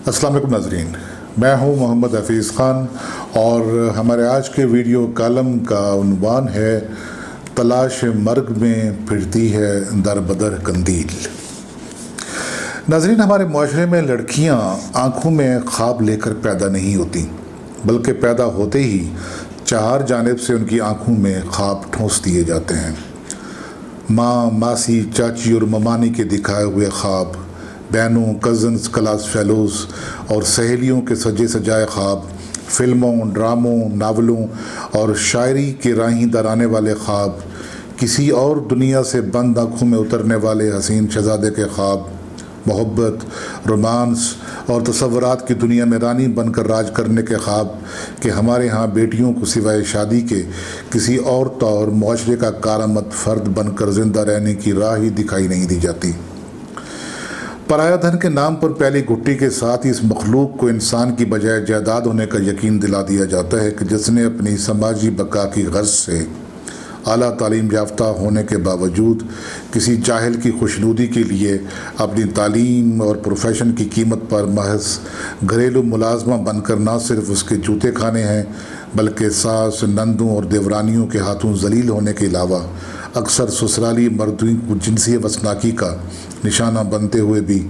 अस्सलाम वालेकुम नाज़रीन, मैं हूं मोहम्मद हफीज़ ख़ान और हमारे आज के वीडियो कॉलम का उन्वान है तलाश मर्ग में फिरती है दर बदर कंदील। नाज़रीन, हमारे माशरे में लड़कियां आँखों में ख्वाब लेकर पैदा नहीं होती, बल्कि पैदा होते ही चार जानिब से उनकी आँखों में ख्वाब ठोंस दिए जाते हैं। माँ, मासी, चाची और ममानी के दिखाए हुए ख्वाब, बहनों, कज़न्स, क्लास फेलोज़ और सहेलियों के सजे सजाए ख्वाब, फ़िल्मों, ड्रामों, नावलों और शायरी के राहीं दराने वाले ख्वाब, किसी और दुनिया से बंद आँखों में उतरने वाले हसीन शहज़ादे के ख्वाब, मोहब्बत, रोमांस और तसव्वुरात की दुनिया में रानी बनकर राज करने के ख्वाब कि हमारे यहाँ बेटियों को सिवाय शादी के किसी और तौर मुआशरे का कारामद फ़र्द बनकर ज़िंदा रहने की राह ही दिखाई नहीं दी जाती। पराया धन के नाम पर पहली घुट्टी के साथ ही इस मखलूक को इंसान की बजाय जायदाद होने का यकीन दिला दिया जाता है कि जिसने अपनी समाजी बका की गर्ज से आला तालीम याफ्ता होने के बावजूद किसी जाहिल की खुशनुदी के लिए अपनी तालीम और प्रोफेशन की कीमत पर महज घरेलू मुलाजमा बनकर न सिर्फ उसके जूते खाने हैं, बल्कि सास, नंदों और देवरानियों के हाथों जलील होने के अलावा अक्सर ससुराली मर्दों को जिनसी वसनाकी का निशाना बनते हुए भी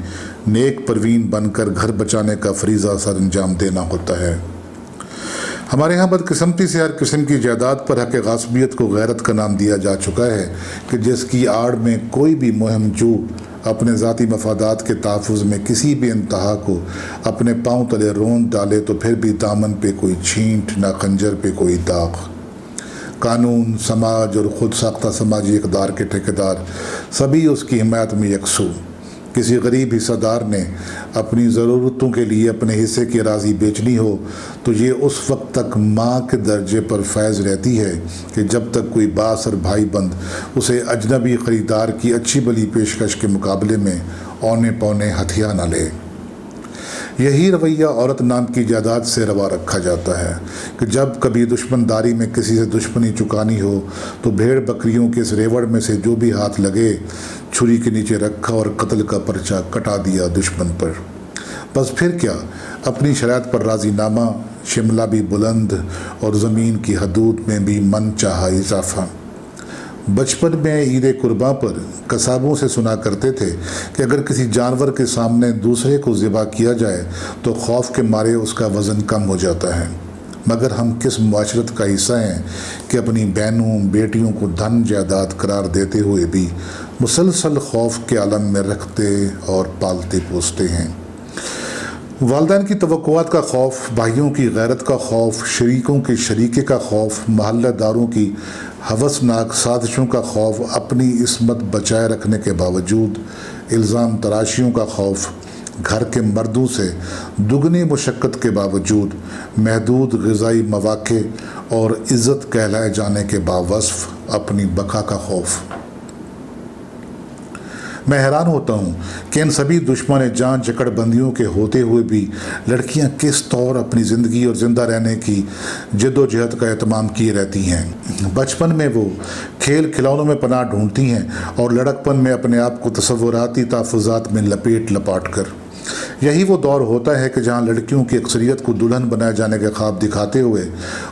नेक परवीन बनकर घर बचाने का फरीज़ा सर अंजाम देना होता है। हमारे यहाँ बदकिस्मती से हर किस्म की जायदाद पर हक़ गासबियत को गैरत का नाम दिया जा चुका है कि जिसकी आड़ में कोई भी मुहिम जो अपने ज़ाती मफादात के तहफ़्फ़ुज़ में किसी भी इंतहा को अपने पाँव तले रोंद डाले तो फिर भी दामन पे कोई छींट, ना खंजर पे कोई दाग। कानून, समाज और ख़ुद साख्ता समाजी इक़दार के ठेकेदार सभी उसकी हिमायत में यकसू। किसी गरीब हिस्सेदार ने अपनी ज़रूरतों के लिए अपने हिस्से की अराज़ी बेचनी हो तो ये उस वक्त तक माँ के दर्जे पर फैज़ रहती है कि जब तक कोई बासर भाई बंद उसे अजनबी ख़रीदार की अच्छी भली पेशकश के मुकाबले में औने पौने हथिया न ले। यही रवैया औरत नाम की जायदाद से रवा रखा जाता है कि जब कभी दुश्मनदारी में किसी से दुश्मनी चुकानी हो तो भेड़ बकरियों के इस रेवड़ में से जो भी हाथ लगे छुरी के नीचे रखा और कत्ल का पर्चा कटा दिया दुश्मन पर। बस फिर क्या, अपनी शरायत पर राज़ीनामा, शिमला भी बुलंद और ज़मीन की हदूद में भी मन चाहा इजाफ़ा। बचपन में ईद कुर्बां पर कसाबों से सुना करते थे कि अगर किसी जानवर के सामने दूसरे को ज़िबा किया जाए तो खौफ के मारे उसका वज़न कम हो जाता है। मगर हम किस मुआशरत का हिस्सा हैं कि अपनी बहनों, बेटियों को धन जायदाद करार देते हुए भी मुसलसल खौफ के आलम में रखते और पालते पोसते हैं। वालिदैन की तवक्कुआत का खौफ, भाइयों की गैरत का खौफ, शरीकों के शरीके का खौफ, महल्लेदारों की हवसनाक साजिशों का खौफ, अपनी इस्मत बचाए रखने के बावजूद इल्ज़ाम तराशियों का खौफ, घर के मर्दों से दुगनी मुशक्क़त के बावजूद महदूद ग़िज़ाई मवाक़े और इज़्ज़त कहलाए जाने के बावस्फ़ अपनी बका का खौफ। मैं हैरान होता हूँ कि इन सभी दुश्मन जान जकड़बंदियों के होते हुए भी लड़कियाँ किस तौर अपनी ज़िंदगी और ज़िंदा रहने की जद्दोजहद का एहतमाम किए रहती हैं। बचपन में वो खेल खिलौनों में पनाह ढूंढती हैं और लड़कपन में अपने आप को तसव्वुराती तहफ़्फ़ुज़ात में लपाट कर। यही वो दौर होता है कि जहाँ लड़कियों की अक्सरियत को दुल्हन बनाए जाने के ख्वाब दिखाते हुए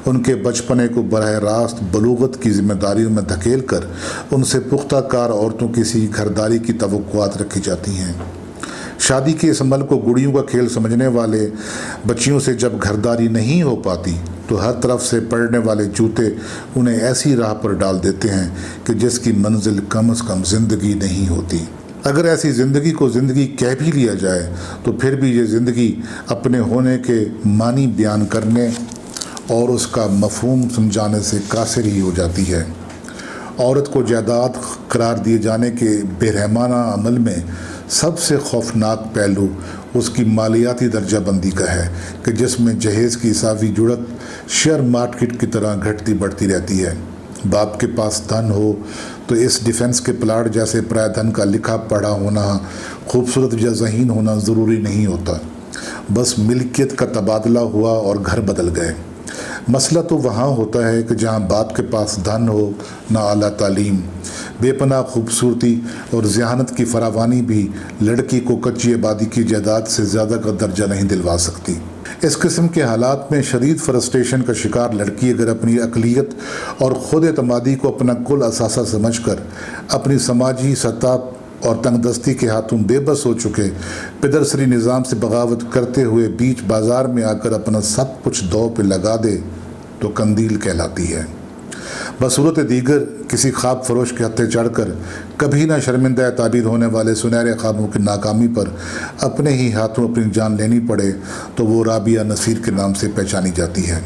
उनके बचपने को बराह रास्त बलूगत की जिम्मेदारियों में धकेल कर उनसे पुख्ता कार औरतों की सी घरदारी की तवक्कुआत रखी जाती हैं। शादी के इस अमल को गुड़ियों का खेल समझने वाले बच्चियों से जब घरदारी नहीं हो पाती तो हर तरफ से पड़ने वाले जूते उन्हें ऐसी राह पर डाल देते हैं कि जिसकी मंजिल कम से कम ज़िंदगी नहीं होती। अगर ऐसी ज़िंदगी को ज़िंदगी कह भी लिया जाए तो फिर भी ये ज़िंदगी अपने होने के मानी बयान करने और उसका मफ़हूम समझाने से कासिर ही हो जाती है। औरत को जायदाद करार दिए जाने के बेरहमाना अमल में सबसे खौफनाक पहलू उसकी मालियाती दर्जाबंदी का है कि जिसमें जहेज़ की इसावी जुड़त शेयर मार्केट की तरह घटती बढ़ती रहती है। बाप के पास धन हो तो इस डिफेंस के प्लाट जैसे प्राय धन का लिखा पढ़ा होना, खूबसूरत या ज़हीन होना ज़रूरी नहीं होता। बस मिल्कियत का तबादला हुआ और घर बदल गए। मसला तो वहाँ होता है कि जहाँ बाप के पास धन हो, ना आला तालीम, بے پناہ خوبصورتی اور ذہانت کی فراوانی بھی لڑکی کو کچی آبادی کی جائیداد سے زیادہ کا درجہ نہیں دلوا سکتی۔ اس قسم کے حالات میں شدید فرسٹریشن کا شکار لڑکی اگر اپنی اقلیت اور خود اعتمادی کو اپنا کل اثاثہ سمجھ کر اپنی سماجی سطح اور تنگ دستی کے ہاتھوں بے بس ہو چکے پدرسری نظام سے بغاوت کرتے ہوئے بیچ بازار میں آ کر اپنا سب کچھ دو پہ لگا دے تو قندیل کہلاتی ہے۔ بصورت دیگر کسی خواب فروش کے ہتھے چڑھ کر کبھی نہ شرمندہ تعبیر ہونے والے سنہرے خوابوں کی ناکامی پر اپنے ہی ہاتھوں اپنی جان لینی پڑے تو وہ رابعہ نصیر کے نام سے پہچانی جاتی ہے۔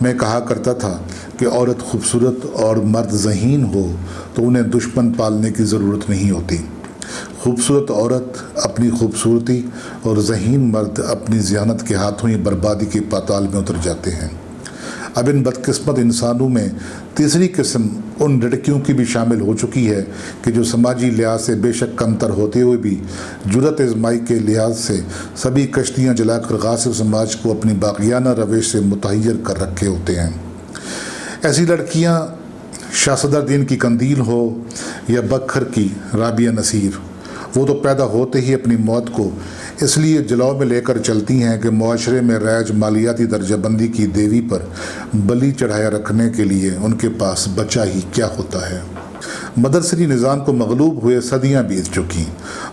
میں کہا کرتا تھا کہ عورت خوبصورت اور مرد ذہین ہو تو انہیں دشمن پالنے کی ضرورت نہیں ہوتی۔ خوبصورت عورت اپنی خوبصورتی اور ذہین مرد اپنی ذہانت کے ہاتھوں ہی بربادی کے پاتال میں اتر جاتے ہیں۔ اب ان بدقسمت انسانوں میں تیسری قسم ان لڑکیوں کی بھی شامل ہو چکی ہے کہ جو سماجی لحاظ سے بے شک کمتر ہوتے ہوئے بھی جرأت آزمائی کے لحاظ سے سبھی کشتیاں جلا کر غاصب سماج کو اپنی باغیانہ روش سے متحیر کر رکھے ہوتے ہیں۔ ایسی لڑکیاں شاہ صدر دین کی قندیل ہو یا بکھر کی رابعہ نصیر، وہ تو پیدا ہوتے ہی اپنی موت کو اس لیے جلاؤ میں لے کر چلتی ہیں کہ معاشرے میں رائج مالیاتی درجہ بندی کی دیوی پر بلی چڑھایا رکھنے کے لیے ان کے پاس بچا ہی کیا ہوتا ہے۔ مدرسری نظام کو مغلوب ہوئے صدیاں بیت چکی،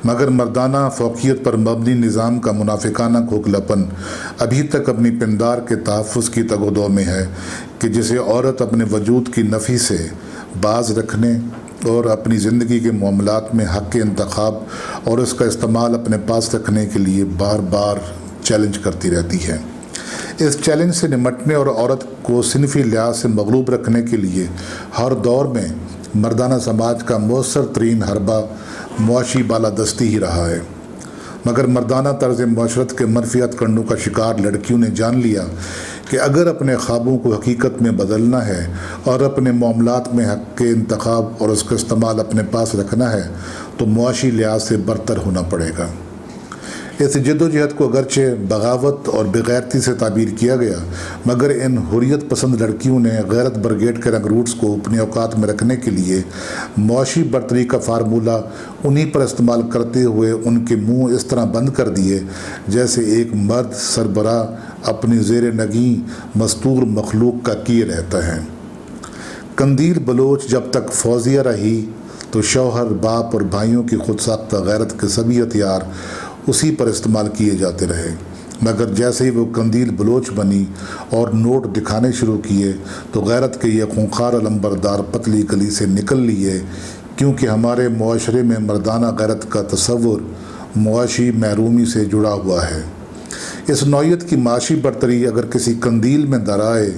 مگر مردانہ فوقیت پر مبنی نظام کا منافقانہ کھوکھلاپن ابھی تک اپنی پندار کے تحفظ کی تگ و دو میں ہے کہ جسے عورت اپنے وجود کی نفی سے باز رکھنے اور اپنی زندگی کے معاملات میں حق انتخاب اور اس کا استعمال اپنے پاس رکھنے کے لیے بار بار چیلنج کرتی رہتی ہے۔ اس چیلنج سے نمٹنے اور عورت کو صنفی لحاظ سے مغلوب رکھنے کے لیے ہر دور میں مردانہ سماج کا مؤثر ترین حربہ معاشی بالادستی ہی رہا ہے، مگر مردانہ طرز معاشرت کے منفیات کنڈوں کا شکار لڑکیوں نے جان لیا کہ اگر اپنے خوابوں کو حقیقت میں بدلنا ہے اور اپنے معاملات میں حق کے انتخاب اور اس کا استعمال اپنے پاس رکھنا ہے تو معاشی لحاظ سے برتر ہونا پڑے گا۔ اس جد و جہد کو اگرچہ بغاوت اور بغیرتی سے تعبیر کیا گیا، مگر ان حریت پسند لڑکیوں نے غیرت برگیڈ کے رنگ روٹس کو اپنے اوقات میں رکھنے کے لیے معاشی برتری کا فارمولہ انہی پر استعمال کرتے ہوئے ان کے منہ اس طرح بند کر دیے جیسے ایک مرد سربراہ اپنی زیر نگیں مستور مخلوق کا کیے رہتا ہے۔ قندیل بلوچ جب تک فوزیہ رہی تو شوہر، باپ اور بھائیوں کی خود ساختہ غیرت کے سبھی ہتھیار اسی پر استعمال کیے جاتے رہے، مگر جیسے ہی وہ قندیل بلوچ بنی اور نوٹ دکھانے شروع کیے تو غیرت کے یہ خونخوار علمبردار پتلی گلی سے نکل لیے، کیونکہ ہمارے معاشرے میں مردانہ غیرت کا تصور معاشی محرومی سے جڑا ہوا ہے۔ اس نوعیت کی معاشی برتری اگر کسی قندیل میں درائے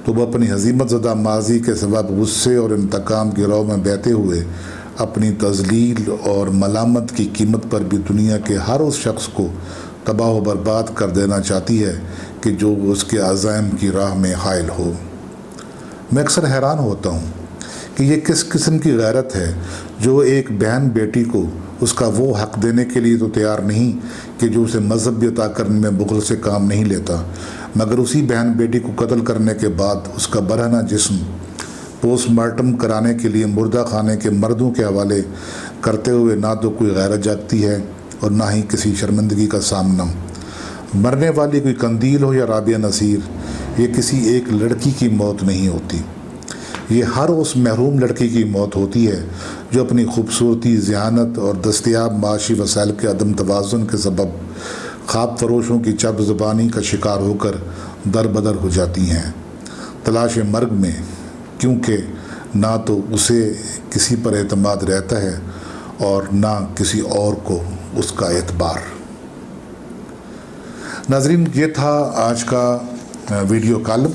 تو وہ اپنی ہزیمت زدہ ماضی کے سبب غصے اور انتقام کی رو میں بہتے ہوئے اپنی تذلیل اور ملامت کی قیمت پر بھی دنیا کے ہر اس شخص کو تباہ و برباد کر دینا چاہتی ہے کہ جو اس کے عزائم کی راہ میں حائل ہو۔ میں اکثر حیران ہوتا ہوں کہ یہ کس قسم کی غیرت ہے جو ایک بہن بیٹی کو اس کا وہ حق دینے کے لیے تو تیار نہیں کہ جو اسے مذہب عطا کرنے میں بخل سے کام نہیں لیتا، مگر اسی بہن بیٹی کو قتل کرنے کے بعد اس کا برہنہ جسم پوسٹ مارٹم کرانے کے لیے مردہ خانے کے مردوں کے حوالے کرتے ہوئے نہ تو کوئی غیرت جاگتی ہے اور نہ ہی کسی شرمندگی کا سامنا۔ مرنے والی کوئی قندیل ہو یا رابعہ نصیر، یہ کسی ایک لڑکی کی موت نہیں ہوتی، یہ ہر اس محروم لڑکی کی موت ہوتی ہے جو اپنی خوبصورتی، ذہانت اور دستیاب معاشی وسائل کے عدم توازن کے سبب خواب فروشوں کی چب زبانی کا شکار ہو کر در بدر ہو جاتی ہیں تلاش مرگ میں، کیونکہ نہ تو اسے کسی پر اعتماد رہتا ہے اور نہ کسی اور کو اس کا اعتبار۔ ناظرین، یہ تھا آج کا ویڈیو کالم۔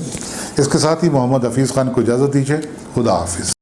اس کے ساتھ ہی محمد حفیظ خان کو اجازت دیجیے۔ خدا حافظ۔